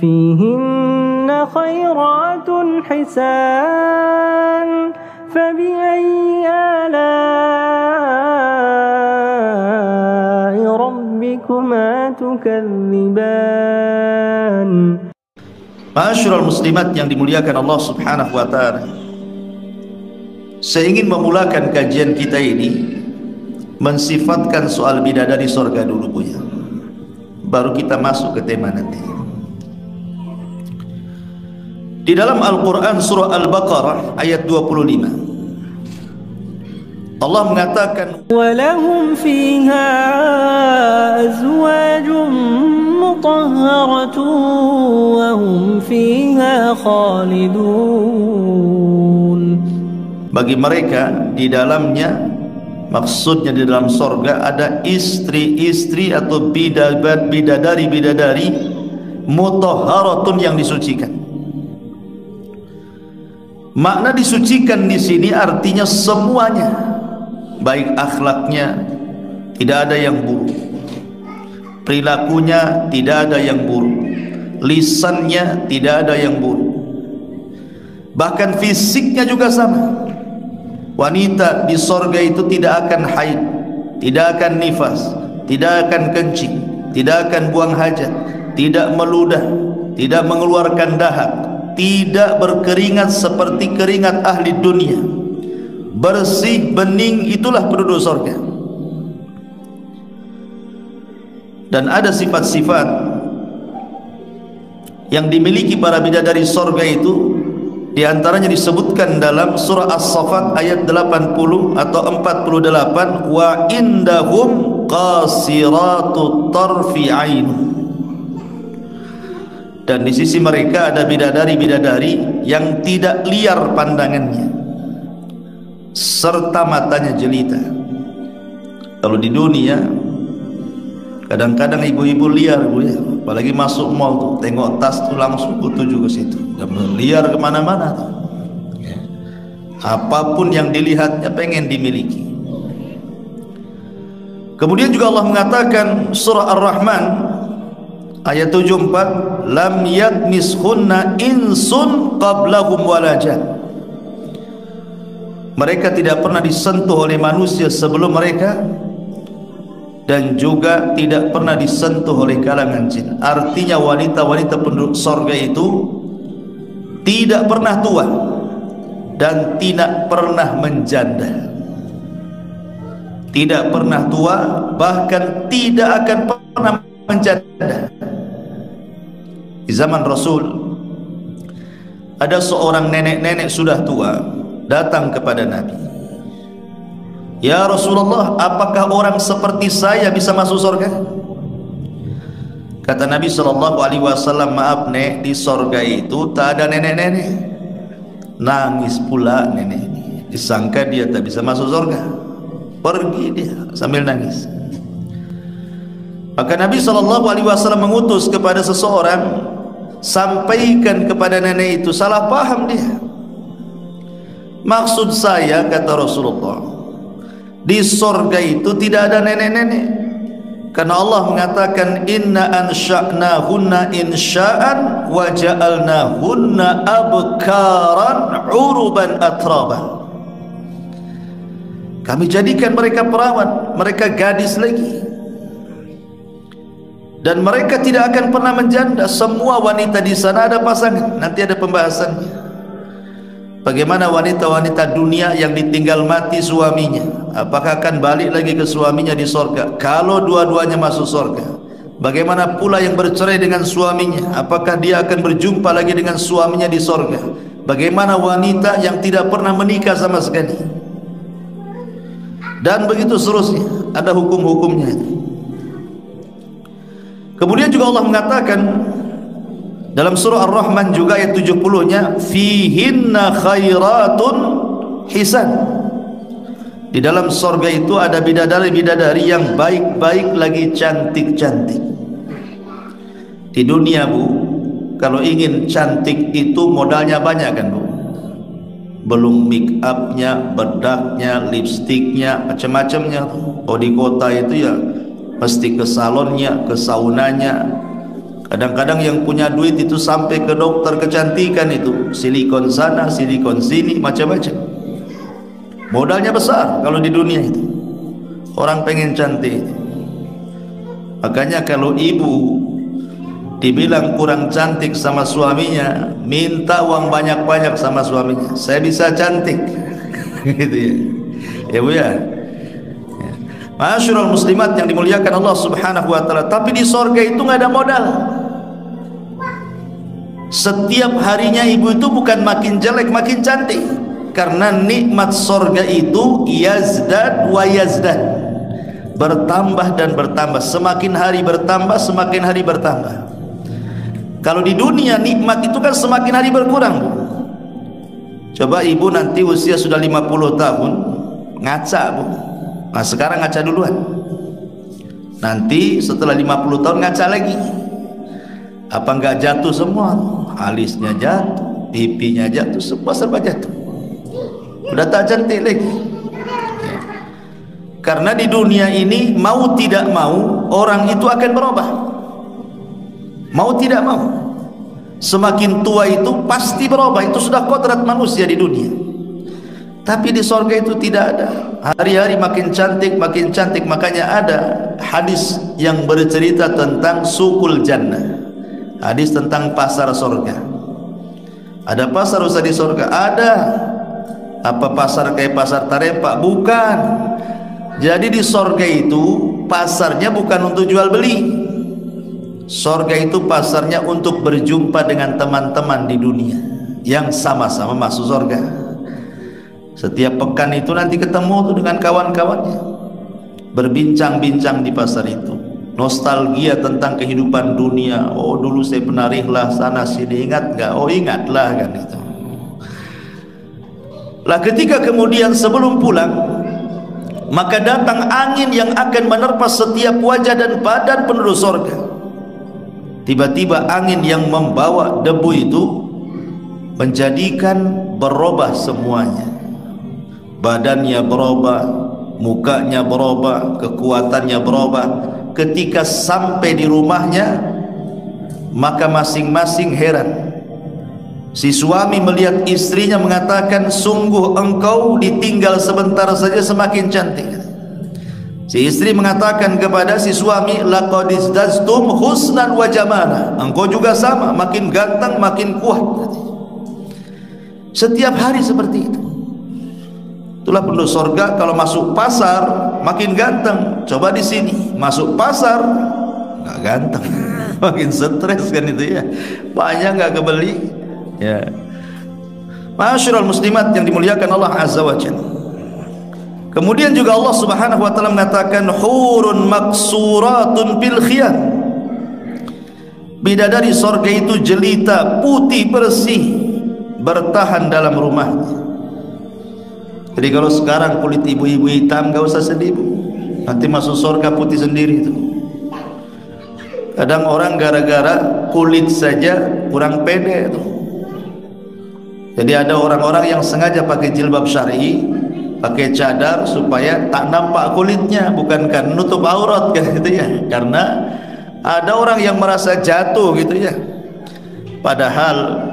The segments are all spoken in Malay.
فيهن خيرات حسان فبأي آلاء ربكما تكذبان. Ma'asyiral muslimat yang dimuliakan Allah Subhanahu wa ta'ala, saya ingin memulakan kajian kita ini mensifatkan soal bidadari sorga dulu Buya, baru kita masuk ke tema nanti. Di dalam Al-Quran surah Al-Baqarah ayat 25 Allah mengatakan, وَلَهُمْ فِيهَا أَزْوَاجٌ مُطَهَّرَةٌ وَهُمْ فِيهَا خَالِدُونَ. Bagi mereka di dalamnya, maksudnya di dalam sorga ada istri-istri atau bidadari-bidadari mutahharatun yang disucikan. Makna disucikan di sini artinya semuanya, baik akhlaknya tidak ada yang buruk, perilakunya tidak ada yang buruk, lisannya tidak ada yang buruk, bahkan fisiknya juga sama. Wanita di sorga itu tidak akan haid, tidak akan nifas, tidak akan kencing, tidak akan buang hajat, tidak meludah, tidak mengeluarkan dahak, tidak berkeringat seperti keringat ahli dunia, bersih, bening, itulah penduduk sorga. Dan ada sifat-sifat yang dimiliki para bidadari sorga itu, di antaranya disebutkan dalam surah As-Saffat ayat 80 atau 48, wa indahum qasiratut tarfi ain. Dan di sisi mereka ada bidadari-bidadari yang tidak liar pandangannya serta matanya jelita. Kalau di dunia kadang-kadang ibu-ibu liar Bu ya, apalagi masuk mall tuh, tengok tas tuh langsung tuju ke situ, dan liar kemana-mana tuh. Apapun yang dilihatnya pengen dimiliki. Kemudian juga Allah mengatakan surah Ar-Rahman ayat 74, lam yatmishunna insun qablahum wala jan. Mereka tidak pernah disentuh oleh manusia sebelum mereka, dan juga tidak pernah disentuh oleh kalangan jin. Artinya wanita-wanita penduduk sorga itu tidak pernah tua dan tidak pernah menjanda. Tidak pernah tua, bahkan tidak akan pernah menjanda. Di zaman Rasul ada seorang nenek-nenek sudah tua datang kepada Nabi, ya Rasulullah, apakah orang seperti saya bisa masuk surga? Kata Nabi SAW, maaf nek, di surga itu tak ada nenek-nenek. Nangis pula nenek ini, disangka dia tak bisa masuk surga, pergi dia sambil nangis. Maka Nabi SAW mengutus kepada seseorang, sampaikan kepada nenek itu, salah paham dia. Maksud saya, kata Rasulullah, di sorga itu tidak ada nenek-nenek, karena Allah mengatakan inna ansha'nahunna insha'an wa ja'alnahunna abkaran uruban atraban. Kami jadikan mereka perawan, mereka gadis lagi, dan mereka tidak akan pernah menjanda. Semua wanita di sana ada pasangan. Nanti ada pembahasannya. Bagaimana wanita-wanita dunia yang ditinggal mati suaminya, apakah akan balik lagi ke suaminya di sorga? Kalau dua-duanya masuk sorga, bagaimana pula yang bercerai dengan suaminya, apakah dia akan berjumpa lagi dengan suaminya di sorga? Bagaimana wanita yang tidak pernah menikah sama sekali? Dan begitu seterusnya, ada hukum-hukumnya. Kemudian juga Allah mengatakan dalam surah Ar-Rahman juga ayat 70-nya, fihinna khairatun hisan. Di dalam surga itu ada bidadari-bidadari yang baik-baik lagi cantik-cantik. Di dunia Bu, kalau ingin cantik itu modalnya banyak kan Bu? Belum make upnya, bedaknya, lipstiknya, macam-macamnya. Oh, di kota itu ya mesti ke salonnya, ke saunanya, Kadang-kadang yang punya duit itu sampai ke dokter kecantikan itu, silikon sana, silikon sini, macam-macam. Modalnya besar kalau di dunia itu. Orang pengen cantik. Makanya kalau ibu dibilang kurang cantik sama suaminya, minta uang banyak-banyak sama suaminya. Saya bisa cantik. Gitu ya. Ya Bu ya. Ma'asyiral muslimat yang dimuliakan Allah Subhanahu wa taala, tapi di sorga itu nggak ada modal. Setiap harinya ibu itu bukan makin jelek makin cantik, karena nikmat sorga itu yazdad wa yazdad, bertambah dan bertambah, semakin hari bertambah, semakin hari bertambah. Kalau di dunia nikmat itu kan semakin hari berkurang. Coba ibu nanti usia sudah 50 tahun ngaca Bu. Nah sekarang ngaca duluan, nanti setelah 50 tahun ngaca lagi. Apa enggak jatuh semua? Alisnya jatuh, pipinya jatuh, semua serba jatuh. Udah tak cantik lagi. Karena di dunia ini mau tidak mau orang itu akan berubah. Mau tidak mau, semakin tua itu pasti berubah. Itu sudah kodrat manusia di dunia. Tapi di sorga itu tidak ada. Hari-hari makin cantik, makin cantik. Makanya ada hadis yang bercerita tentang sukul jannah, hadis tentang pasar sorga. Ada pasar usaha di sorga? Ada. Apa pasar kayak pasar Tarempa? Bukan. Jadi di sorga itu pasarnya bukan untuk jual beli. Sorga itu pasarnya untuk berjumpa dengan teman-teman di dunia yang sama-sama masuk sorga. Setiap pekan itu nanti ketemu tuh dengan kawan-kawannya, berbincang-bincang di pasar itu, nostalgia tentang kehidupan dunia. Oh dulu saya pernah rihlah sana sini, ingat gak? Oh ingatlah kan itu. Lah ketika kemudian sebelum pulang, maka datang angin yang akan menerpa setiap wajah dan badan penduduk sorga. Tiba-tiba angin yang membawa debu itu menjadikan berubah semuanya. Badannya berubah, mukanya berubah, kekuatannya berubah. Ketika sampai di rumahnya, maka masing-masing heran. Si suami melihat istrinya mengatakan, sungguh engkau ditinggal sebentar saja semakin cantik. Si istri mengatakan kepada si suami, laqad izdaztum husnan wa jamala, engkau juga sama, makin ganteng makin kuat. Setiap hari seperti itu. Itulah penduduk sorga. Kalau masuk pasar makin ganteng. Coba di sini masuk pasar nggak ganteng, makin stres kan itu ya. Banyak nggak kebeli ya. Ma'asyiral muslimat yang dimuliakan Allah Azza wa Jalla. Kemudian juga Allah Subhanahu wa taala mengatakan hurun maksuratun fil khiyam. Bidadari sorga itu jelita, putih bersih, bertahan dalam rumahnya. Jadi kalau sekarang kulit ibu-ibu hitam, gak usah sedih Bu, nanti masuk surga putih sendiri itu. Kadang orang gara-gara kulit saja kurang pede itu. Jadi ada orang-orang yang sengaja pakai jilbab syar'i, pakai cadar supaya tak nampak kulitnya, bukan kan nutup aurat kan gitu ya. Karena ada orang yang merasa jatuh gitu ya. Padahal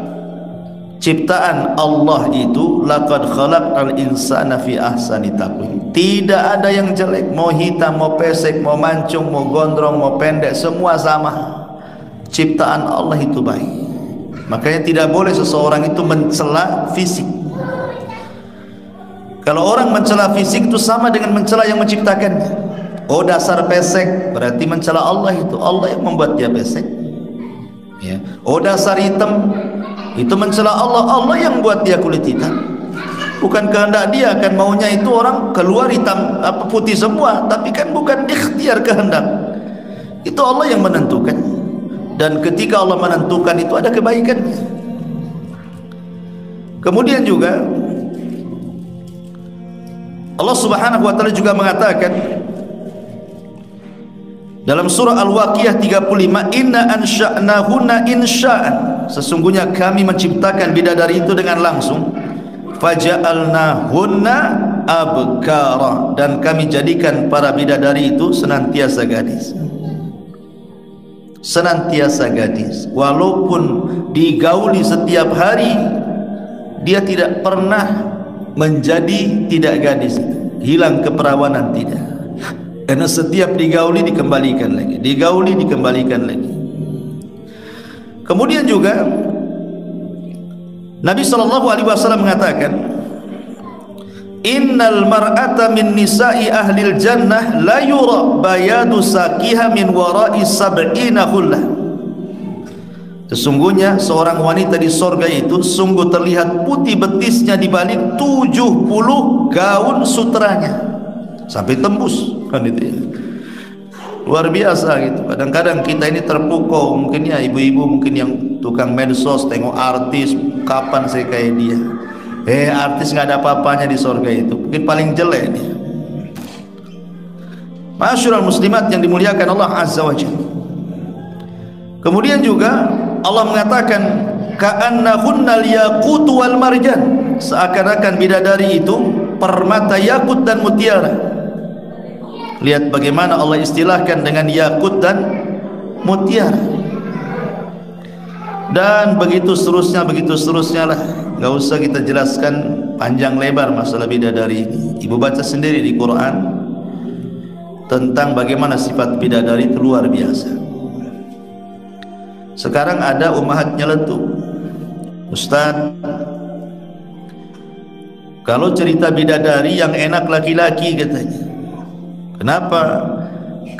ciptaan Allah itu laqad khalaqal insana fi ahsani taqwim. Tidak ada yang jelek, mau hitam, mau pesek, mau mancung, mau gondrong, mau pendek, semua sama. Ciptaan Allah itu baik. Makanya tidak boleh seseorang itu mencela fisik. Kalau orang mencela fisik itu sama dengan mencela yang menciptakannya. Oh dasar pesek, berarti mencela Allah itu. Allah yang membuat dia pesek ya. Oh dasar hitam, itu mencela Allah. Allah yang buat dia kulit hitam. Bukan kehendak dia, kan maunya itu orang keluar hitam apa putih semua, tapi kan bukan ikhtiar kehendak. Itu Allah yang menentukan. Dan ketika Allah menentukan itu ada kebaikan. Kemudian juga Allah Subhanahu wa taala juga mengatakan dalam surah Al-Waqiah 35, inna ansha'nahunna insha'an, sesungguhnya kami menciptakan bidadari itu dengan langsung, faja'alnahunna abkara, dan kami jadikan para bidadari itu senantiasa gadis. senantiasa gadis, walaupun digauli setiap hari, dia tidak pernah menjadi tidak gadis, hilang keperawanan, tidak. Karena setiap digauli dikembalikan lagi, digauli dikembalikan lagi. Kemudian juga Nabi SAW mengatakan, innal mar'ata min nisa'i ahlil jannah la yura bayadu saqiha min wara'i sab'ina khullah. Sesungguhnya seorang wanita di sorga itu sungguh terlihat putih betisnya di balik 70 gaun sutranya, sampai tembus, kan itu ya. Luar biasa gitu. Kadang-kadang kita ini terpukau, mungkin ya ibu-ibu mungkin yang tukang medsos tengok artis, kapan saya kayak dia. Artis nggak ada apa-apanya di sorga itu, mungkin paling jelek dia. Ma'asyiral muslimat yang dimuliakan Allah Azza wa Jalla. Kemudian juga Allah mengatakan ka'annahunnal yaqut wal marjan, seakan-akan bidadari itu permata yakut dan mutiara. Lihat bagaimana Allah istilahkan dengan yakut dan mutiara. Dan begitu seterusnya lah. Gak usah kita jelaskan panjang lebar masalah bidadari ini. Ibu baca sendiri di Quran tentang bagaimana sifat bidadari itu luar biasa. Sekarang ada ummahat nyeletuk, Ustaz, kalau cerita bidadari yang enak laki-laki katanya. Kenapa?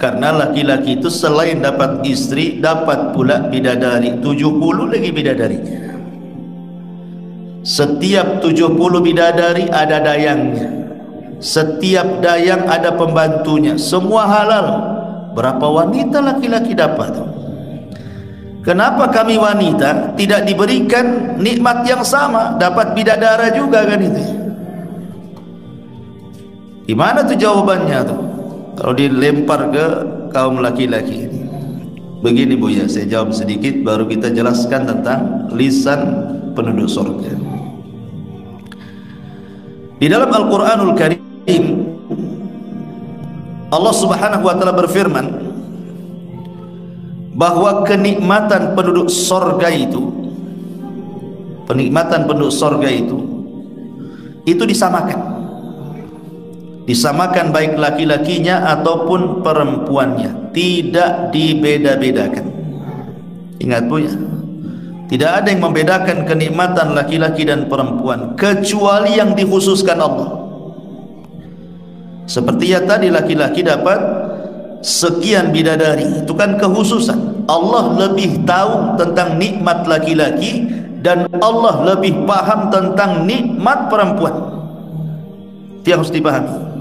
Karena laki-laki itu selain dapat istri, dapat pula bidadari. 70 lagi bidadarinya. Setiap 70 bidadari ada dayangnya, setiap dayang ada pembantunya, semua halal. Berapa wanita laki-laki dapat? Kenapa kami wanita tidak diberikan nikmat yang sama, dapat bidadara juga kan itu? Gimana tuh jawabannya tuh kalau dilempar ke kaum laki-laki? Begini Bu ya, saya jawab sedikit baru kita jelaskan tentang lisan penduduk surga. Di dalam Al-Quranul Karim Allah Subhanahu wa ta'ala berfirman bahwa kenikmatan penduduk surga itu, kenikmatan penduduk surga itu disamakan baik laki-lakinya ataupun perempuannya, tidak dibeda-bedakan. Ingat Bu ya, tidak ada yang membedakan kenikmatan laki-laki dan perempuan kecuali yang dikhususkan Allah. Seperti ya tadi, laki-laki dapat sekian bidadari, itu kan kekhususan. Allah lebih tahu tentang nikmat laki-laki dan Allah lebih paham tentang nikmat perempuan. Itu yang harus dipahami.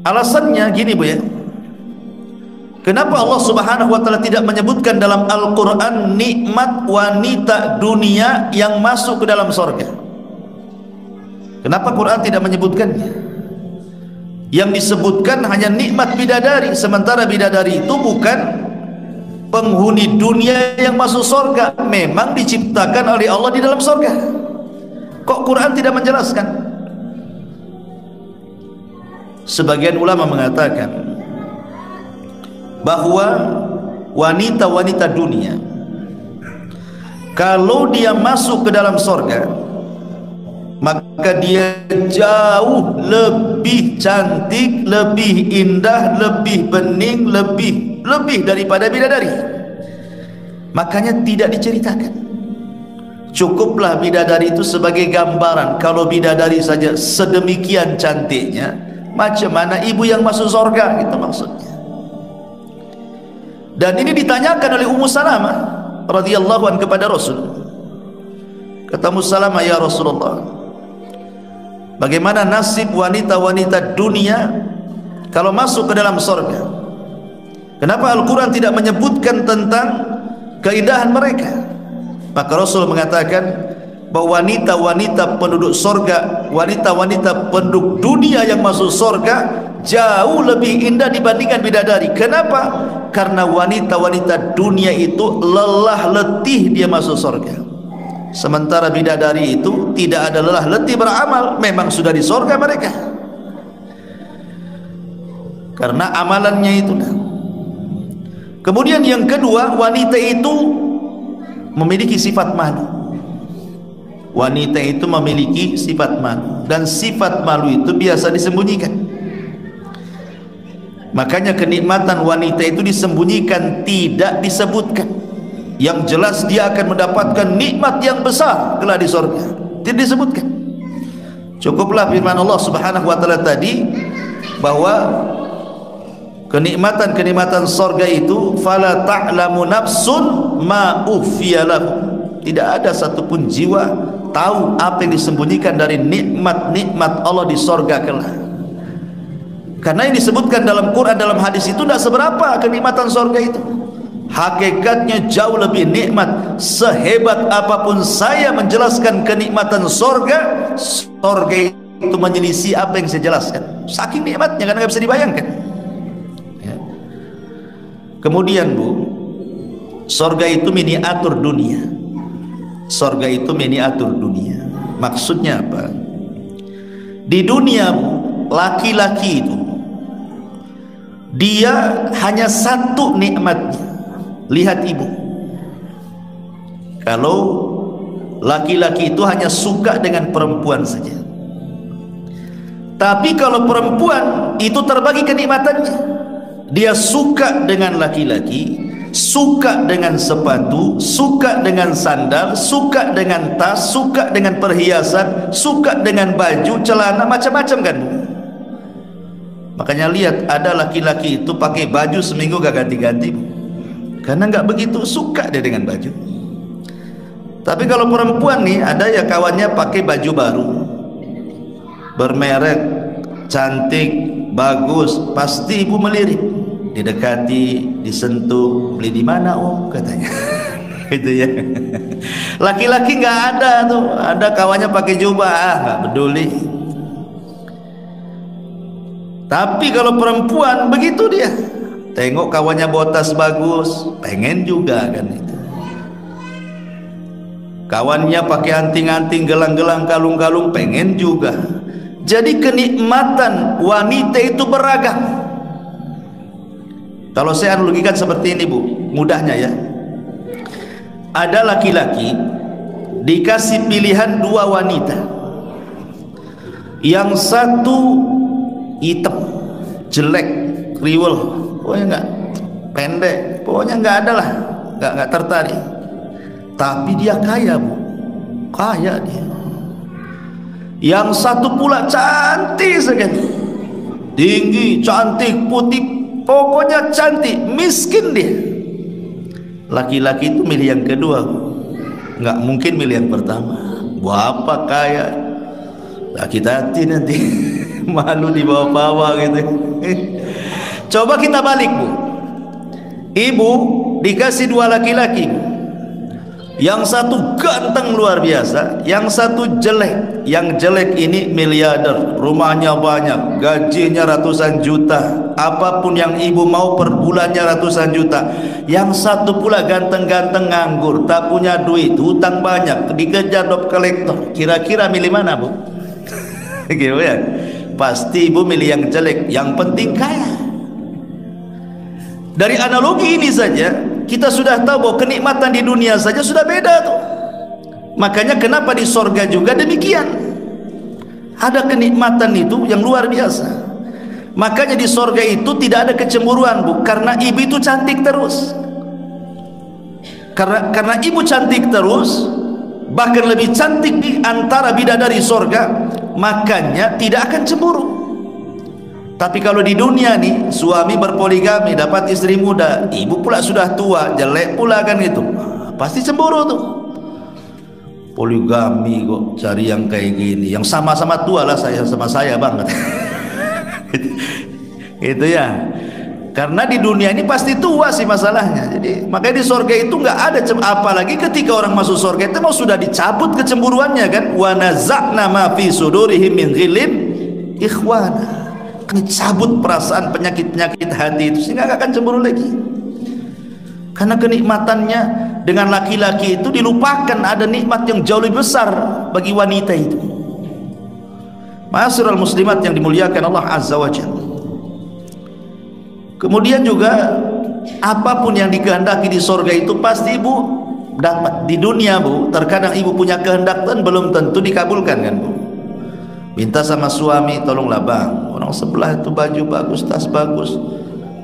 Alasannya gini Bu ya, kenapa Allah Subhanahu wa ta'ala tidak menyebutkan dalam Al-Quran nikmat wanita dunia yang masuk ke dalam surga? Kenapa Quran tidak menyebutkannya? Yang disebutkan hanya nikmat bidadari, sementara bidadari itu bukan penghuni dunia yang masuk surga, memang diciptakan oleh Allah di dalam surga. Kok Quran tidak menjelaskan? Sebagian ulama mengatakan bahwa wanita-wanita dunia kalau dia masuk ke dalam surga, maka dia jauh lebih cantik, lebih indah, lebih bening, lebih daripada bidadari. Makanya tidak diceritakan. Cukuplah bidadari itu sebagai gambaran. Kalau bidadari saja sedemikian cantiknya, macam mana ibu yang masuk surga, itu maksudnya. Dan ini ditanyakan oleh Ummu Salamah radhiyallahu anha kepada Rasul. Kata Ummu Salamah, ya Rasulullah, bagaimana nasib wanita-wanita dunia kalau masuk ke dalam surga? Kenapa Al-Quran tidak menyebutkan tentang keindahan mereka? Maka Rasul mengatakan bahwa wanita-wanita penduduk surga, wanita-wanita penduduk dunia yang masuk surga jauh lebih indah dibandingkan bidadari. Kenapa? Karena wanita-wanita dunia itu lelah letih dia masuk surga, sementara bidadari itu tidak ada lelah letih beramal, memang sudah di surga mereka karena amalannya itu. Kemudian yang kedua, wanita itu memiliki sifat malu. Wanita itu memiliki sifat malu, dan sifat malu itu biasa disembunyikan. Makanya kenikmatan wanita itu disembunyikan, tidak disebutkan. Yang jelas dia akan mendapatkan nikmat yang besar kelak di surga, tidak disebutkan. Cukuplah firman Allah Subhanahu wa taala tadi bahwa kenikmatan-kenikmatan surga itu fala ta'lamu nafsun ma ukhfiya lahum. Tidak ada satupun jiwa tahu apa yang disembunyikan dari nikmat-nikmat Allah di surga kelak. Karena yang disebutkan dalam Quran, dalam hadis itu tidak seberapa kenikmatan surga itu. Hakikatnya jauh lebih nikmat. Sehebat apapun saya menjelaskan kenikmatan surga, surga itu menyelisih apa yang saya jelaskan. Saking nikmatnya, karena nggak bisa dibayangkan. Ya. Kemudian Bu, surga itu miniatur dunia. Surga itu miniatur dunia. Maksudnya apa? Di dunia laki-laki itu dia hanya satu nikmatnya. Lihat ibu, kalau laki-laki itu hanya suka dengan perempuan saja, tapi kalau perempuan itu terbagi kenikmatannya. Dia suka dengan laki-laki, suka dengan sepatu, suka dengan sandal, suka dengan tas, suka dengan perhiasan, suka dengan baju, celana, macam-macam kan. Makanya lihat, ada laki-laki itu pakai baju seminggu gak ganti-ganti, karena nggak begitu suka dia dengan baju. Tapi kalau perempuan nih, ada ya kawannya pakai baju baru, bermerek, cantik, bagus, pasti ibu melirik, didekati, disentuh, beli di mana om katanya. Gitu ya. Laki-laki nggak ada tuh, ada kawannya pakai jubah, nggak peduli. Tapi kalau perempuan begitu dia, tengok kawannya botas bagus, pengen juga kan itu. Kawannya pakai anting-anting, gelang-gelang, kalung-kalung, pengen juga. Jadi kenikmatan wanita itu beragam. Kalau saya analogikan seperti ini Bu, mudahnya ya. Ada laki-laki dikasih pilihan dua wanita. Yang satu hitam, jelek, kriwel, pokoknya enggak, pendek, pokoknya enggak ada lah, enggak tertarik. Tapi dia kaya Bu, kaya dia. Yang satu pula cantik sekali, tinggi, cantik, putih, pokoknya cantik, miskin dia. Laki-laki itu milih yang kedua, enggak mungkin milih yang pertama. Apa kaya, sakit hati nanti. Malu dibawa-bawa gitu. Coba kita balik Bu, ibu dikasih dua laki-laki, yang satu ganteng luar biasa, yang satu jelek. Yang jelek ini miliarder, rumahnya banyak, gajinya ratusan juta, apapun yang ibu mau per bulannya ratusan juta. Yang satu pula ganteng-ganteng, nganggur, tak punya duit, hutang banyak, dikejar debt collector. Kira-kira milih mana Bu? Gitu ya. Pasti ibu milih yang jelek, yang penting kaya. Dari analogi ini saja kita sudah tahu bahwa kenikmatan di dunia saja sudah beda tuh. Makanya kenapa di sorga juga demikian, ada kenikmatan itu yang luar biasa. Makanya di sorga itu tidak ada kecemburuan Bu, karena ibu itu cantik terus. Karena ibu cantik terus, bahkan lebih cantik di antara bidadari sorga, makanya tidak akan cemburu. Tapi kalau di dunia nih, suami berpoligami, dapat istri muda, ibu pula sudah tua, jelek pula kan gitu, pasti cemburu tuh. Poligami kok cari yang kayak gini, yang sama-sama tua lah saya sama saya banget. Itu ya. Karena di dunia ini pasti tua sih masalahnya. Jadi makanya di surga itu nggak ada apalagi ketika orang masuk surga itu mau sudah dicabut kecemburuannya kan. Wa naza'na ma fi sudurihim min ghillin ikhwana. Dicabut perasaan penyakit-penyakit hati itu sehingga nggak akan cemburu lagi. Karena kenikmatannya dengan laki-laki itu dilupakan, ada nikmat yang jauh lebih besar bagi wanita itu. Ma'asyiral muslimat yang dimuliakan Allah Azza wa Jalla. Kemudian juga apapun yang dikehendaki di surga itu pasti ibu dapat. Di dunia bu, terkadang ibu punya kehendak dan belum tentu dikabulkan kan bu. Minta sama suami, tolonglah bang, orang sebelah itu baju bagus, tas bagus,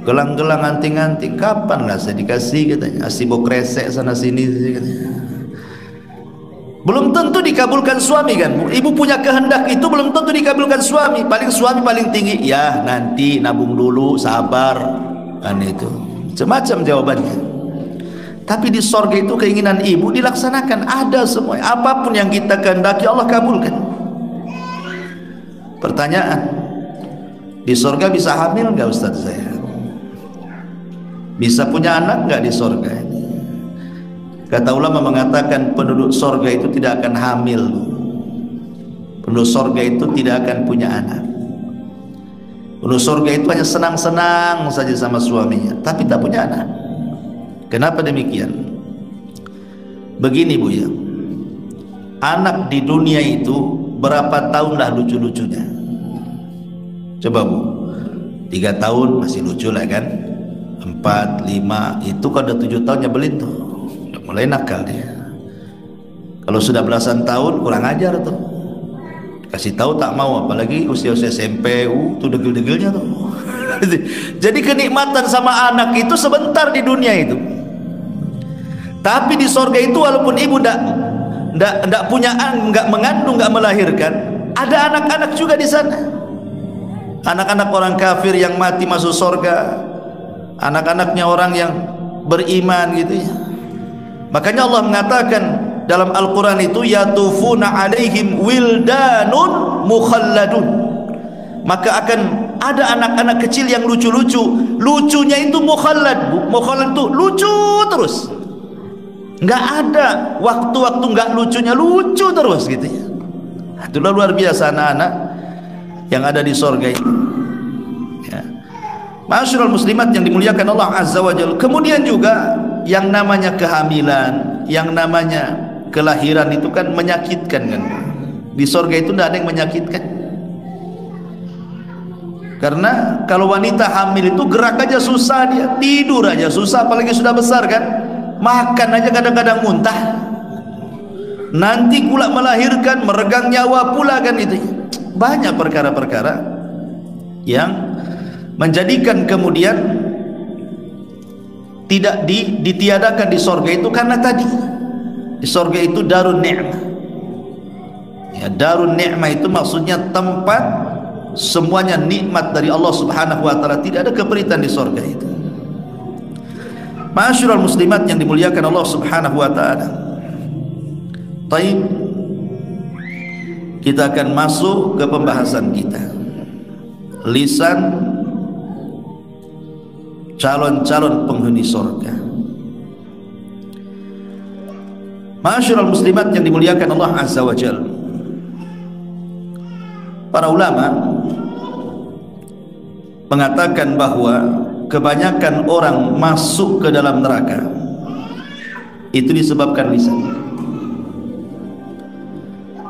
gelang-gelang, anting-anting, kapan lah saya dikasih katanya, asibok resek sana sini katanya. Belum tentu dikabulkan suami kan bu. Ibu punya kehendak itu belum tentu dikabulkan suami. Paling suami paling tinggi, ya nanti nabung dulu, sabar kan, itu macam-macam jawabannya. Tapi di sorga itu keinginan ibu dilaksanakan, ada semua. Apapun yang kita kehendaki Allah kabulkan. Pertanyaan, di sorga bisa hamil nggak Ustaz saya? Bisa punya anak nggak di sorga ini? Kata ulama mengatakan penduduk sorga itu tidak akan hamil. Penduduk sorga itu tidak akan punya anak. Penduduk sorga itu hanya senang-senang saja sama suaminya, tapi tak punya anak. Kenapa demikian? Begini bu ya, anak di dunia itu berapa tahun lah lucu-lucunya? Coba bu, 3 tahun masih lucu lah kan, 4, 5, itu kalau udah 7 tahun nyebelin tuh, udah mulai nakal dia. Kalau sudah belasan tahun kurang ajar tuh, kasih tahu tak mau, apalagi usia-usia SMP, tuh degil-degilnya tuh. Jadi kenikmatan sama anak itu sebentar di dunia itu. Tapi di sorga itu walaupun ibu ndak punya anak, nggak mengandung, nggak melahirkan, ada anak-anak juga di sana. Anak-anak orang kafir yang mati masuk sorga, anak-anaknya orang yang beriman gitu ya. Makanya Allah mengatakan dalam Al-Quran itu, yatufuna alaihim wildanun mukhalladun. Maka akan ada anak-anak kecil yang lucu-lucu. Lucunya itu mukhallad bu. Mukhallad itu lucu terus, nggak ada waktu-waktu nggak lucunya, lucu terus gitu ya. Itulah luar biasa anak-anak yang ada di sorga itu ya. Ma'asyiral muslimat yang dimuliakan Allah Azza wa Jalla. Kemudian juga yang namanya kehamilan, yang namanya kelahiran itu kan menyakitkan kan. Di sorga itu tidak ada yang menyakitkan. Karena kalau wanita hamil itu gerak aja susah, dia tidur aja susah, apalagi sudah besar kan. Makan aja kadang-kadang muntah. Nanti pula melahirkan, meregang nyawa pula kan itu. Banyak perkara-perkara yang menjadikan kemudian tidak ditiadakan di sorga itu karena tadi di sorga itu darun ni'mah ya. Darun ni'mah itu maksudnya tempat semuanya nikmat dari Allah subhanahu wa ta'ala, tidak ada keperitan di sorga itu. Ma'asyiral muslimat yang dimuliakan Allah subhanahu wa ta'ala. Baik, kita akan masuk ke pembahasan kita, lisan calon-calon penghuni sorga. Ma'asyiral muslimat yang dimuliakan Allah Azza wa Jalla. Para ulama mengatakan bahwa kebanyakan orang masuk ke dalam neraka itu disebabkan lisan.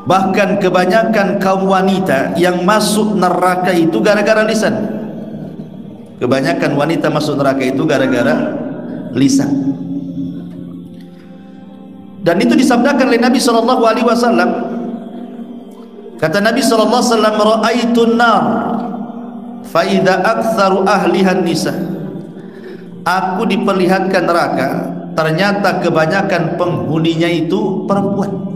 Bahkan kebanyakan kaum wanita yang masuk neraka itu gara-gara lisan. Kebanyakan wanita masuk neraka itu gara-gara lisan. Dan itu disabdakan oleh Nabi sallallahu alaihi wasallam. Kata Nabi sallallahu alaihi wasallam, "Ra'aitun nar fa idza aktsaru ahliha nisa." Aku diperlihatkan neraka, ternyata kebanyakan penghuninya itu perempuan.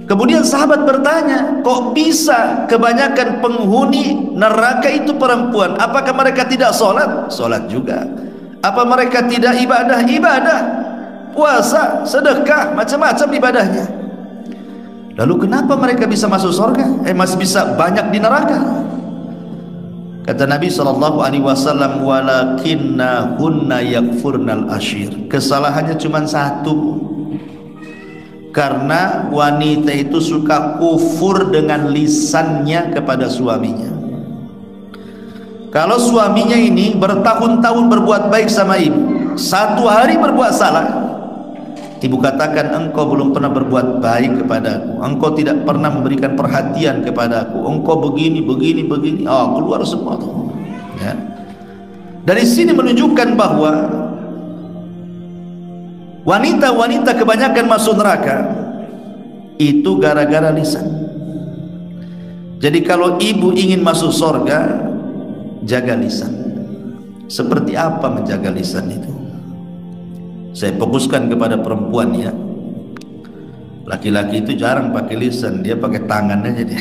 Kemudian sahabat bertanya, kok bisa kebanyakan penghuni neraka itu perempuan? Apakah mereka tidak sholat? Sholat juga. Apa mereka tidak ibadah? Ibadah. Puasa, sedekah, macam-macam ibadahnya. Lalu kenapa mereka bisa masuk surga? Masih bisa banyak di neraka? Kata Nabi SAW, walakinnahunna yakfurnal ashir. Kesalahannya cuma satu, karena wanita itu suka kufur dengan lisannya kepada suaminya. Kalau suaminya ini bertahun-tahun berbuat baik sama ibu, satu hari berbuat salah, ibu katakan, engkau belum pernah berbuat baik kepadaku, engkau tidak pernah memberikan perhatian kepadaku, engkau begini, begini, begini, keluar semua tuh ya. Dari sini menunjukkan bahwa wanita-wanita kebanyakan masuk neraka itu gara-gara lisan. Jadi kalau ibu ingin masuk surga, jaga lisan. Seperti apa menjaga lisan itu? Saya fokuskan kepada perempuan ya. Laki-laki itu jarang pakai lisan, dia pakai tangan aja dia.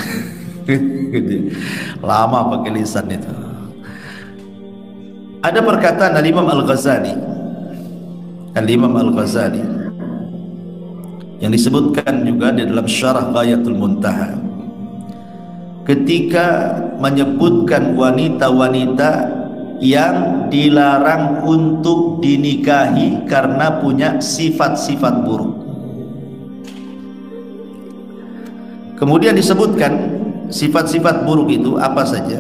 Lama pakai lisan itu. Ada perkataan Al-Imam Al-Ghazali, Al-Imam Al-Ghazali yang disebutkan juga di dalam Syarah Ghayatul Muntaha, ketika menyebutkan wanita-wanita yang dilarang untuk dinikahi karena punya sifat-sifat buruk. Kemudian disebutkan sifat-sifat buruk itu apa saja.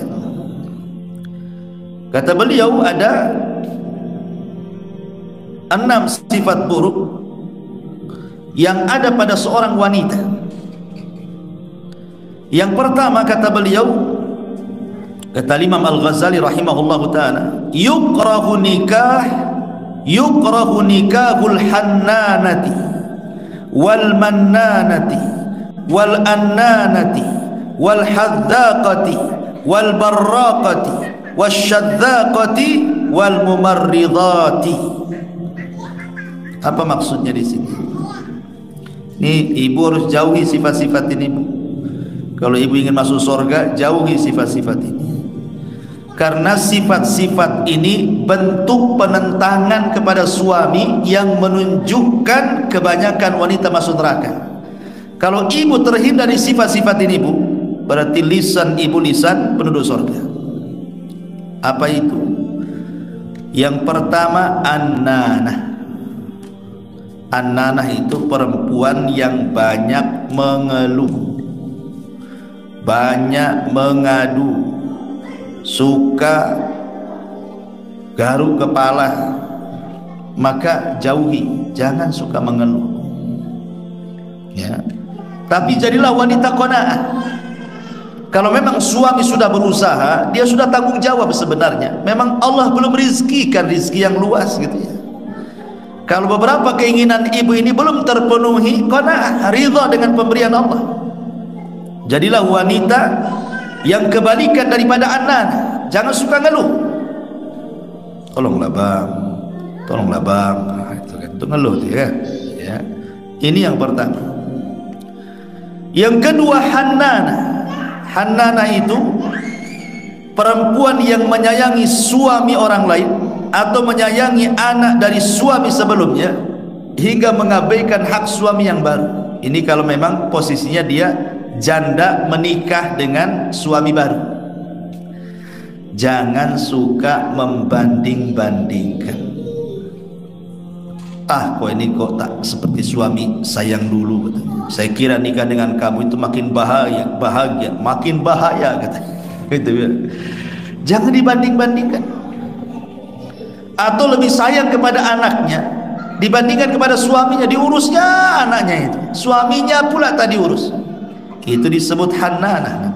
Kata beliau ada 6 sifat buruk yang ada pada seorang wanita. Yang pertama kata beliau, kata Imam Al-Ghazali rahimahullahu ta'ala, yukrahu nikahul hannanati wal mannanati wal annanati wal haddaqati wal barraqati wasyadzaqati wal mumarridati. Apa maksudnya di sini? Ini ibu harus jauhi sifat-sifat ini, Bu. Kalau ibu ingin masuk surga, jauhi sifat-sifat ini. Karena sifat-sifat ini bentuk penentangan kepada suami yang menunjukkan kebanyakan wanita masuk neraka. Kalau ibu terhindar dari sifat-sifat ini, Bu, berarti lisan ibu lisan penduduk surga. Apa itu? Yang pertama, annanah. Annanah itu perempuan yang banyak mengeluh, banyak mengadu, suka garuk kepala. Maka jauhi, jangan suka mengeluh ya. Tapi jadilah wanita qanaah. Kalau memang suami sudah berusaha, dia sudah tanggung jawab sebenarnya. Memang Allah belum rizkikan rizki yang luas gitu ya. Kalau beberapa keinginan ibu ini belum terpenuhi, qanaah, ridha dengan pemberian Allah. Jadilah wanita yang kebalikan daripada anan. Jangan suka ngeluh. Tolonglah bang, tolonglah bang. Nah, itu kan, itu ngeluh tuh ya. Ya. Ini yang pertama. Yang kedua, hannanah. Hannanah itu perempuan yang menyayangi suami orang lain atau menyayangi anak dari suami sebelumnya hingga mengabaikan hak suami yang baru. Ini kalau memang posisinya dia janda menikah dengan suami baru. Jangan suka membanding-bandingkan. Ah, kok ini kok tak seperti suami sayang dulu katanya. Saya kira nikah dengan kamu itu makin bahagia, makin bahaya katanya. Gitu ya. Jangan dibanding-bandingkan. Atau lebih sayang kepada anaknya dibandingkan kepada suaminya, diurusnya anaknya itu. Suaminya pula tak diurus. Itu disebut hannanah.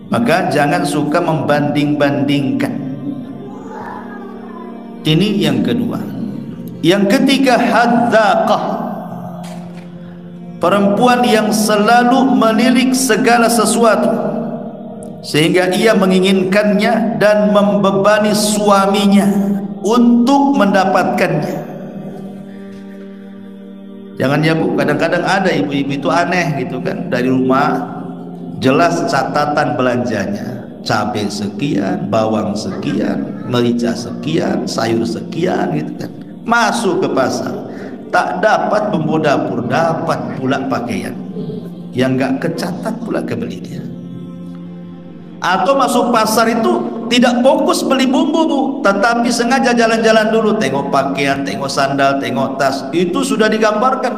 Maka jangan suka membanding-bandingkan. Ini yang kedua. Yang ketiga, haddaqah. Perempuan yang selalu menilik segala sesuatu sehingga ia menginginkannya dan membebani suaminya untuk mendapatkannya. Jangan ya Bu, kadang-kadang ada ibu-ibu itu aneh gitu kan, dari rumah jelas catatan belanjanya, cabai sekian, bawang sekian, merica sekian, sayur sekian gitu kan. Masuk ke pasar tak dapat bumbu dapur, dapat pula pakaian yang enggak kecatat pula kebeli dia. Atau masuk pasar itu tidak fokus beli bumbu Bu, tetapi sengaja jalan-jalan dulu, tengok pakaian, tengok sandal, tengok tas, itu sudah digambarkan.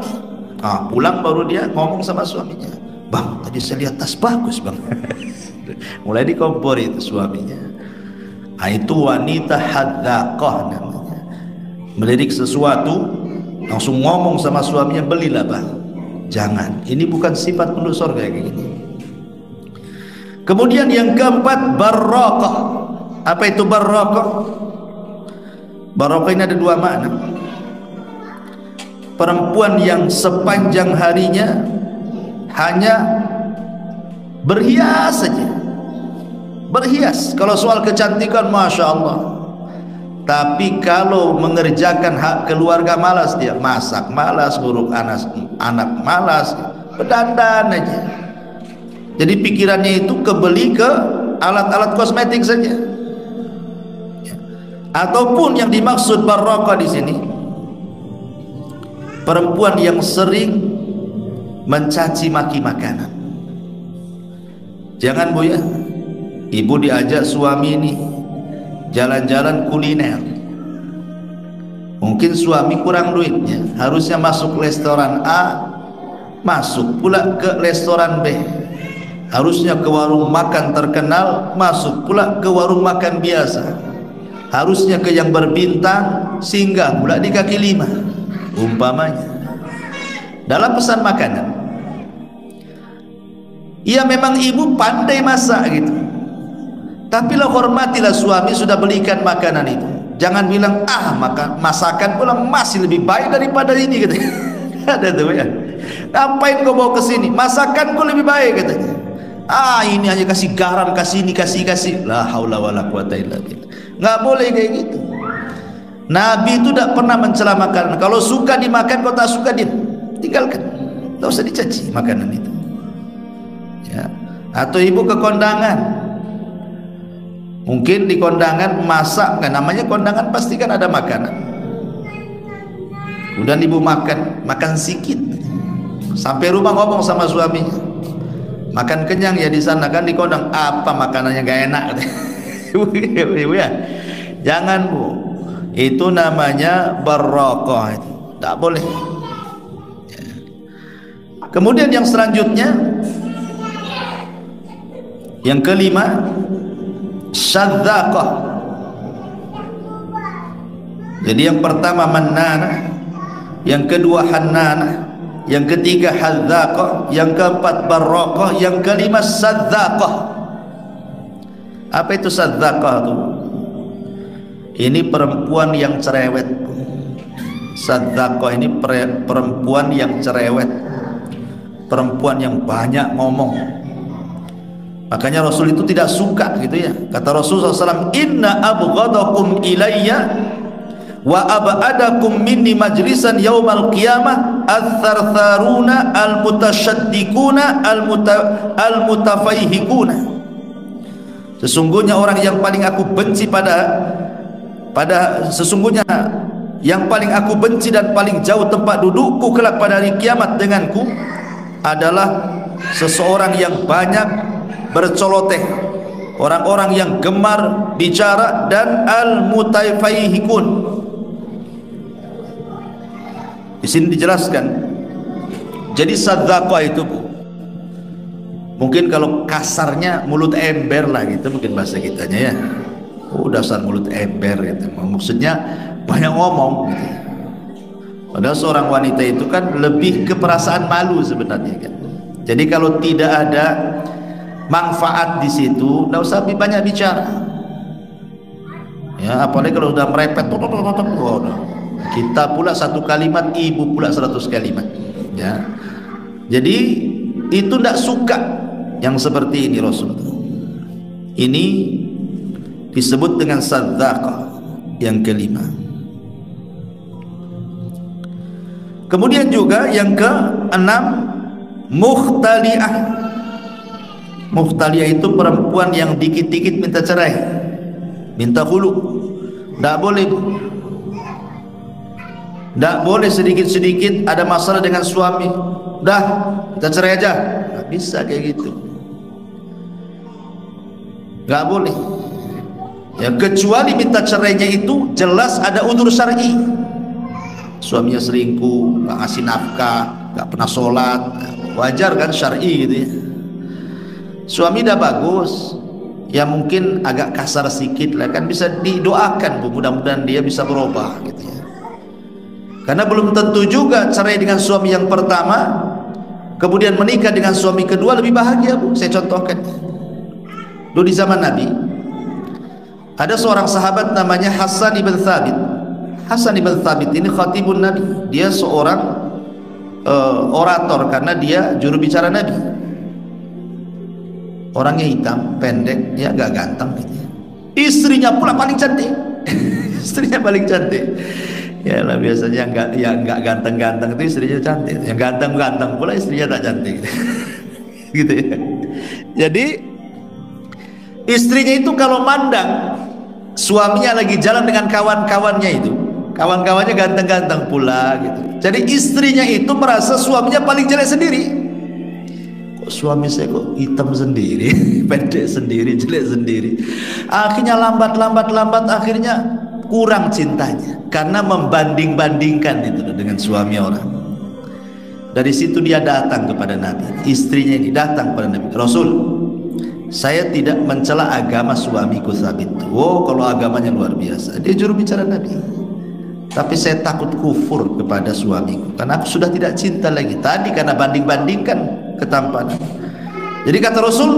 Ah, pulang baru dia ngomong sama suaminya, bang tadi saya lihat tas bagus bang. Mulai dikompor itu suaminya. Ah, itu wanita haddaqah namanya. Melirik sesuatu langsung ngomong sama suaminya, belilah bang. Jangan, ini bukan sifat penduduk surga kayak gini. Kemudian yang keempat, barraqah. Apa itu barokah? Barokah ini ada dua makna. Perempuan yang sepanjang harinya hanya berhias saja, berhias. Kalau soal kecantikan, masya Allah. Tapi kalau mengerjakan hak keluarga, malas dia. Masak malas, ngurus anak malas, berdandan aja. Jadi pikirannya itu kebeli ke alat-alat kosmetik saja. Ataupun yang dimaksud barokah di sini, perempuan yang sering mencaci maki makanan. Jangan Bu ya, ibu diajak suami ini jalan-jalan kuliner, mungkin suami kurang duitnya, harusnya masuk restoran A, masuk pula ke restoran B. Harusnya ke warung makan terkenal, masuk pula ke warung makan biasa. Harusnya ke yang berbintang, singgah pula di kaki lima, umpamanya. Dalam pesan makanan, ya memang ibu pandai masak gitu, tapi lah hormatilah suami sudah belikan makanan itu. Jangan bilang masakan pula masih lebih baik daripada ini katanya. Ada tuh ya, ngapain kau bawa ke sini, masakanku lebih baik katanya. Ini hanya kasih garam, kasih ini, kasih. La haula wala quwata illa billah. Nggak boleh kayak gitu. Nabi itu tidak pernah mencela makanan. Kalau suka dimakan, kalau tak suka tinggalkan. Tak usah dicaci makanan itu. Ya. Atau ibu ke kondangan, mungkin di kondangan masak, kan namanya kondangan pasti kan ada makanan. Kemudian ibu makan sedikit, sampai rumah ngomong sama suaminya, makan kenyang ya di sana kan, di kondang apa makanannya gak enak. Ibu ya, jangan Bu, itu namanya barokah, itu tak boleh. Kemudian yang selanjutnya, yang kelima, syadzaqah. Jadi yang pertama mannana, yang kedua hannana, yang ketiga hadzaqah, yang keempat barokah, yang kelima sadzaqah. Apa itu sadzaqah itu? Ini perempuan yang cerewet. Sadzaqah ini perempuan yang cerewet, perempuan yang banyak ngomong. Makanya Rasul itu tidak suka gitu ya. Kata Rasulullah SAW, inna abghadakum ilayya wa ab'adakum minni majlisan yaumal qiyamah al-thartharuna al-mutasyaddikuna al-mutafayhikuna. Sesungguhnya orang yang paling aku benci sesungguhnya yang paling aku benci dan paling jauh tempat dudukku kelak pada hari kiamat denganku adalah seseorang yang banyak berceloteh, orang-orang yang gemar bicara, dan al-mutafayhikun. Di sini dijelaskan. Jadi sadzaqah itu Bu, mungkin kalau kasarnya mulut ember lah gitu, mungkin bahasa kitanya ya. Dasar mulut ember gitu. Maksudnya banyak ngomong gitu. Padahal seorang wanita itu kan lebih ke perasaan malu sebenarnya kan. Jadi kalau tidak ada manfaat di situ, tidak usah banyak bicara. Ya, apalagi kalau sudah merepet, kita pula satu kalimat, ibu pula 100 kalimat. Ya, jadi itu tidak suka yang seperti ini Rasul. Ini disebut dengan sadzaqah yang kelima. Kemudian juga yang keenam, mukhtali'ah. Mukhtali'ah itu perempuan yang dikit-dikit minta cerai, minta khulu. Tidak boleh Bu. Tidak boleh sedikit-sedikit ada masalah dengan suami, dah kita cerai aja. Tidak bisa kayak gitu. Tidak boleh ya, kecuali minta cerainya itu jelas ada udzur syar'i. Suaminya selingkuh, nggak ngasih nafkah, nggak pernah sholat, wajar kan, syar'i gitu ya. Suami dah bagus, ya mungkin agak kasar sedikit lah kan, bisa didoakan Bu, mudah-mudahan dia bisa berubah gitu ya. Karena belum tentu juga cerai dengan suami yang pertama kemudian menikah dengan suami kedua lebih bahagia Bu. Saya contohkan dulu di zaman Nabi Ada seorang sahabat namanya Hasan ibn Thabit. Hasan ibn Thabit ini khatibun Nabi. Dia seorang orator karena dia juru bicara Nabi. Orangnya hitam, pendek, ya gak ganteng gitu. Istrinya pula paling cantik. Istrinya paling cantik. Ya lah, biasanya nggak ganteng-ganteng itu istrinya cantik. Yang ganteng-ganteng pula istrinya tak cantik. Gitu ya. Jadi istrinya itu kalau mandang suaminya lagi jalan dengan kawan-kawannya itu, kawan-kawannya ganteng-ganteng pula gitu. Jadi istrinya itu merasa suaminya paling jelek sendiri. Kok suami saya kok hitam sendiri, pendek sendiri, jelek sendiri. Akhirnya lambat akhirnya kurang cintanya karena membanding-bandingkan itu dengan suami orang. Dari situ dia datang kepada Nabi. Istrinya ini datang kepada Nabi. Rasul, saya tidak mencela agama suamiku Thabit. Oh, kalau agamanya luar biasa. Dia juru bicara Nabi. Tapi saya takut kufur kepada suamiku karena aku sudah tidak cinta lagi. Tadi karena banding-bandingkan ketampanan. Jadi kata Rasul,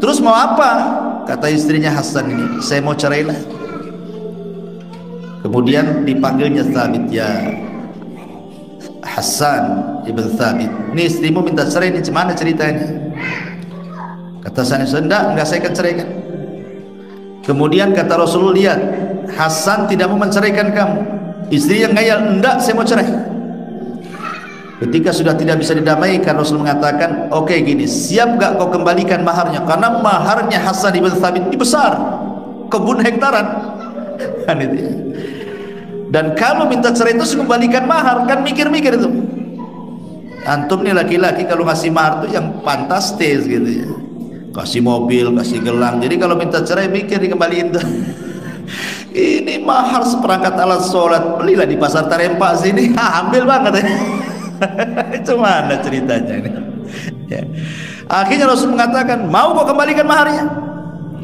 terus mau apa? Kata istrinya Hasan ini, saya mau cerailah. Kemudian dipanggilnya Thabit, ya Hasan ibn Thabit, ini istrimu minta cerai, ini gimana ceritanya? Kata Hasan, enggak saya akan ceraikan. Kemudian kata Rasulullah, lihat Hasan tidak mau menceraikan kamu. Istri yang ngayal, enggak saya mau cerai. Ketika sudah tidak bisa didamaikan, Rasul mengatakan, oke, gini, siap gak kau kembalikan maharnya? Karena maharnya Hasan ibn Thabit ini besar, kebun hektaran kan itu ya. Dan kalau minta cerai itu kembalikan mahar, kan mikir-mikir itu. Antum nih laki-laki kalau ngasih mahar itu yang fantastis gitu ya, kasih mobil, kasih gelang. Jadi kalau minta cerai mikir dikembaliin tuh. Ini mahar seperangkat alat sholat, belilah di pasar Tarempa sini, ambil banget ya. Itu mana ceritanya ini ya. Akhirnya Rasul mengatakan, mau kau kembalikan maharnya?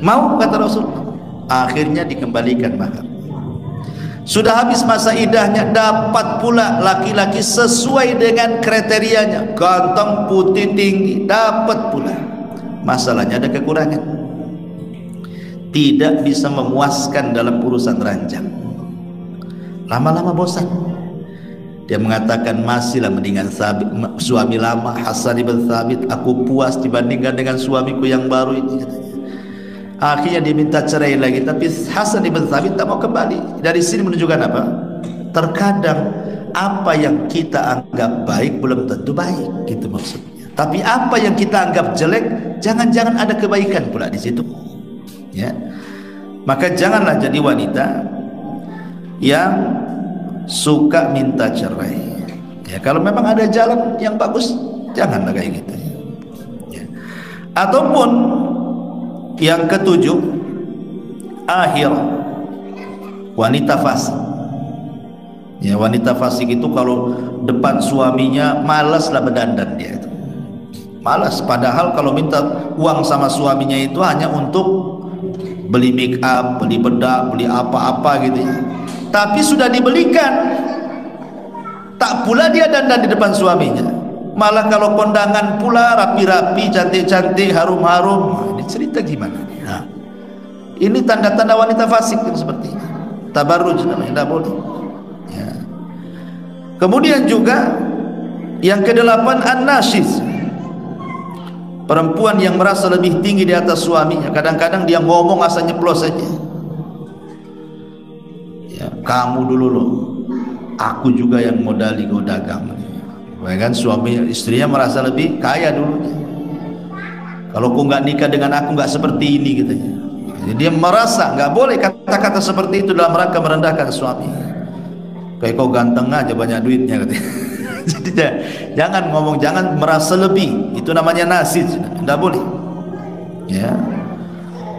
Mau, kata Rasul. Akhirnya dikembalikan mahar. Sudah habis masa idahnya, dapat pula laki-laki sesuai dengan kriterianya, ganteng, putih, tinggi, dapat pula. Masalahnya ada kekurangan, tidak bisa memuaskan dalam urusan ranjang. Lama-lama bosan. Dia mengatakan, masihlah mendingan suami lama Hasan ibn Thabit, aku puas dibandingkan dengan suamiku yang baru ini, katanya. Akhirnya dia minta cerai lagi, tapi Hasan ibn Thabit tak mau kembali. Dari sini menunjukkan apa? Terkadang apa yang kita anggap baik belum tentu baik, gitu maksudnya. Tapi apa yang kita anggap jelek, jangan-jangan ada kebaikan pula di situ. Ya, maka janganlah jadi wanita yang suka minta cerai. Ya, kalau memang ada jalan yang bagus, janganlah kayak gitu. Ya. Ataupun yang ketujuh, akhir, wanita fasik. Ya, wanita fasik itu kalau depan suaminya malaslah berdandan dia itu. Malas, padahal kalau minta uang sama suaminya itu hanya untuk beli make up, beli bedak, beli apa-apa gitu ya. Tapi sudah dibelikan, tak pula dia dandan di depan suaminya. Malah kalau kondangan pula rapi-rapi, cantik-cantik, harum-harum. Ini cerita gimana? Nah, ini tanda-tanda wanita fasik kan seperti ini. Tabarruj namanya, tidak boleh. Ya. Kemudian juga yang kedelapan, an-nashiz, perempuan yang merasa lebih tinggi di atas suaminya. Kadang-kadang dia ngomong asal nyeplos saja. Ya, kamu dulu loh, aku juga yang modali kau dagang. Kan suami istrinya merasa lebih kaya dulunya. Kalau kau nggak nikah dengan aku nggak seperti ini gitu. Jadi dia merasa nggak boleh kata-kata seperti itu dalam rangka merendahkan suami. Kayak kau ganteng aja banyak duitnya katanya. Jadi jangan ngomong, jangan merasa lebih. Itu namanya nasij, tidak boleh. Ya,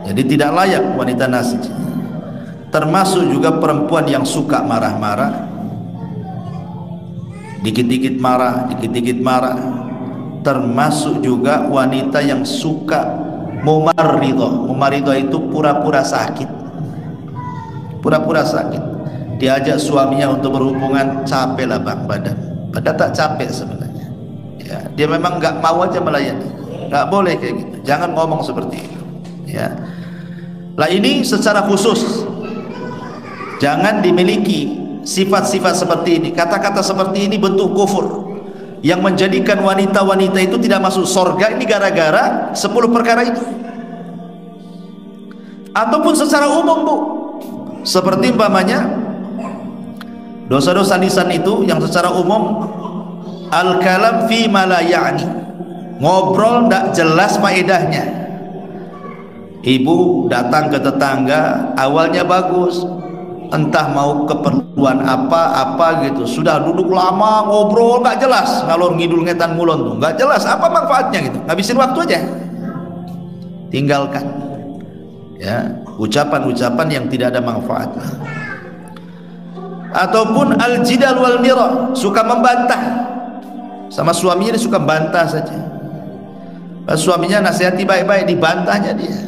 jadi tidak layak wanita nasij. Termasuk juga perempuan yang suka marah-marah, dikit-dikit marah, dikit-dikit marah. Termasuk juga wanita yang suka mumarridah. Mumarridah itu pura-pura sakit. Pura-pura sakit. Diajak suaminya untuk berhubungan, capek lah bang badan. Padahal tak capek sebenarnya. Ya, dia memang nggak mau aja melayani. Nggak boleh kayak gitu. Jangan ngomong seperti itu. Ya. Lah ini secara khusus jangan dimiliki sifat-sifat seperti ini. Kata-kata seperti ini bentuk kufur yang menjadikan wanita-wanita itu tidak masuk surga. Ini gara-gara 10 perkara itu. Ataupun secara umum, Bu, seperti umpamanya dosa-dosa lisan itu yang secara umum, al-kalam fi ma la ya'ni, ngobrol tidak jelas faedahnya. Ibu datang ke tetangga, awalnya bagus, entah mau keperluan apa gitu, sudah duduk lama ngobrol nggak jelas, ngalor ngidul ngetan ngulon tuh nggak jelas apa manfaatnya gitu, ngabisin waktu aja, tinggalkan ya ucapan-ucapan yang tidak ada manfaatnya. Ataupun al-jidal wal mira, suka membantah sama suaminya, dia suka bantah saja. Suaminya nasihati baik-baik, dibantahnya dia.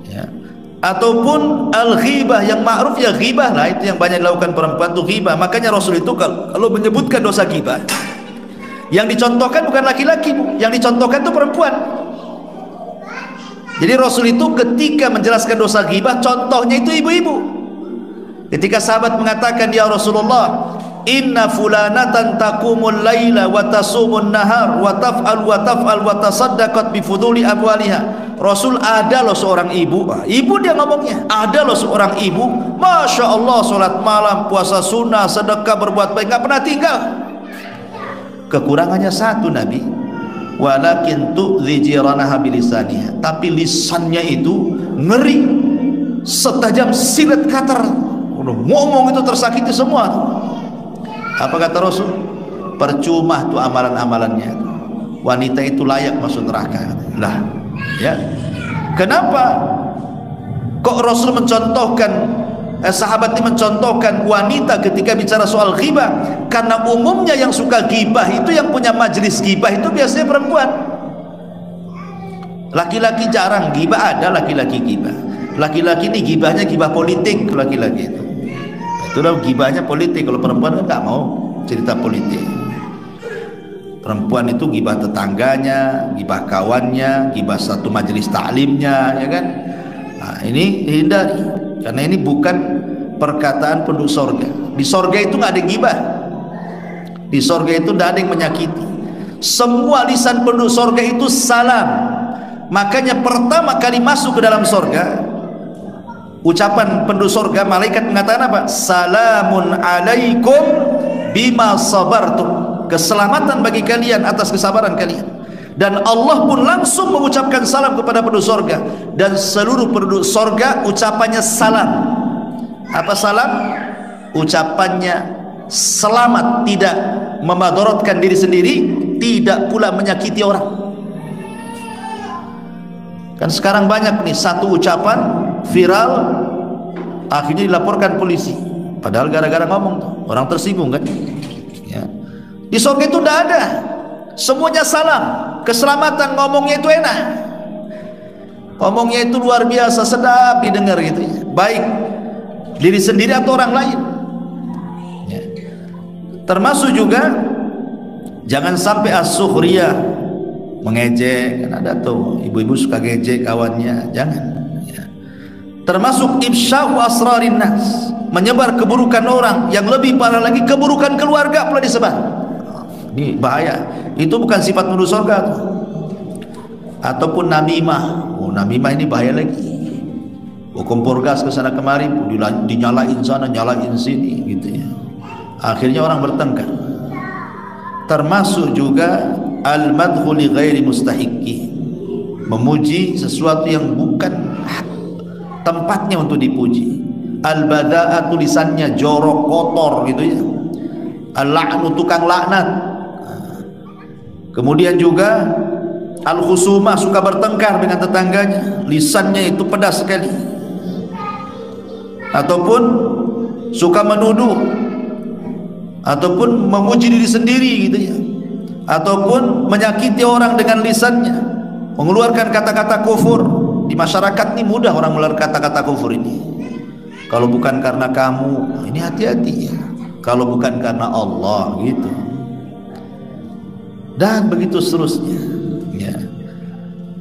Ya. Ataupun al-ghibah, yang ma'ruf ya ghibah lah, itu yang banyak dilakukan perempuan tuh ghibah. Makanya Rasul itu kalau menyebutkan dosa ghibah, yang dicontohkan bukan laki-laki, yang dicontohkan itu perempuan. Jadi Rasul itu ketika menjelaskan dosa ghibah, contohnya itu ibu-ibu. Ketika sahabat mengatakan, ya Rasulullah, inna fulanatan taqumul laila wa tasumun nahar wa taf'al wa tasaddaqat bi fuduli amwaliha. Rasul, ada loh seorang ibu, ibu dia ngomongnya, ada loh seorang ibu, Masya Allah, sholat malam, puasa sunnah, sedekah, berbuat baik, gak pernah tinggal. Kekurangannya satu, Nabi, walakin tu'dhi jiranaha bilisaniha, tapi lisannya itu ngeri, setajam silet kater, ngomong itu tersakiti semua. Apa kata Rasul? Percuma tuh amalan-amalannya, wanita itu layak masuk neraka. Lah ya, kenapa kok Rasul mencontohkan, sahabat ini mencontohkan wanita ketika bicara soal ghibah? Karena umumnya yang suka ghibah itu, yang punya majelis ghibah itu biasanya perempuan. Laki-laki jarang ghibah, ada laki-laki ghibah. Laki-laki ini ghibahnya ghibah politik, laki-laki itu udah ghibahnya politik. Kalau perempuan kan nggak mau cerita politik. Perempuan itu ghibah tetangganya, ghibah kawannya, ghibah satu majelis taklimnya, ya kan? Nah, ini hindari, karena ini bukan perkataan penduduk sorga. Di sorga itu nggak ada ghibah. Di sorga itu tidak ada yang menyakiti. Semua lisan penduduk sorga itu salam. Makanya pertama kali masuk ke dalam sorga, ucapan penduduk sorga, malaikat mengatakan apa? Salamun alaikum bima sabartum, keselamatan bagi kalian atas kesabaran kalian. Dan Allah pun langsung mengucapkan salam kepada penduduk sorga, dan seluruh penduduk sorga ucapannya salam. Apa salam? Ucapannya selamat, tidak memadaratkan diri sendiri, tidak pula menyakiti orang. Kan sekarang banyak nih, satu ucapan viral akhirnya dilaporkan polisi, padahal gara-gara ngomong tuh orang tersinggung kan ya. Di surga itu tidak ada, semuanya salam, keselamatan, ngomongnya itu enak, ngomongnya itu luar biasa sedap didengar gitu ya, baik diri sendiri atau orang lain ya. Termasuk juga jangan sampai as-sukhriyah, mengejek, kan ada tuh ibu-ibu suka ngejek kawannya, jangan. Termasuk ifsya'u asrarin nas, menyebar keburukan orang, yang lebih parah lagi keburukan keluarga pula disebar. Ini bahaya, itu bukan sifat penduduk surga tuh. Ataupun namimah, namimah ini bahaya lagi, kompor gas ke sana kemari, dinyalain sana nyalain sini gitu ya, akhirnya orang bertengkar. Termasuk juga al-madhu li ghairi mustahiqqi, memuji sesuatu yang bukan tempatnya untuk dipuji. Al-bada'ah, tulisannya jorok, kotor gitu ya. Al-la'nu, tukang laknat. Kemudian juga al-khusumah, suka bertengkar dengan tetangganya, lisannya itu pedas sekali. Ataupun suka menuduh, ataupun memuji diri sendiri gitu ya, ataupun menyakiti orang dengan lisannya, mengeluarkan kata-kata kufur. Di masyarakat ini mudah orang mengeluarkan kata-kata kufur ini. Kalau bukan karena kamu, ini hati-hati ya. Kalau bukan karena Allah gitu. Dan begitu seterusnya ya.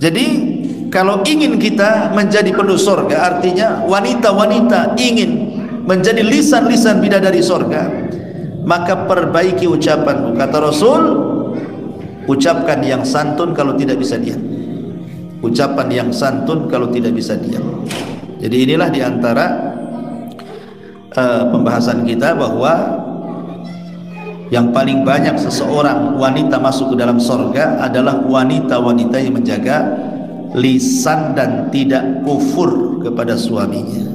Jadi kalau ingin kita menjadi penduduk sorga, artinya wanita-wanita ingin menjadi lisan-lisan bidadari sorga, maka perbaiki ucapan. Kata Rasul, ucapkan yang santun kalau tidak bisa diam. Ucapan yang santun kalau tidak bisa diam. Jadi inilah diantara pembahasan kita, bahwa yang paling banyak seseorang wanita masuk ke dalam sorga adalah wanita-wanita yang menjaga lisan dan tidak kufur kepada suaminya.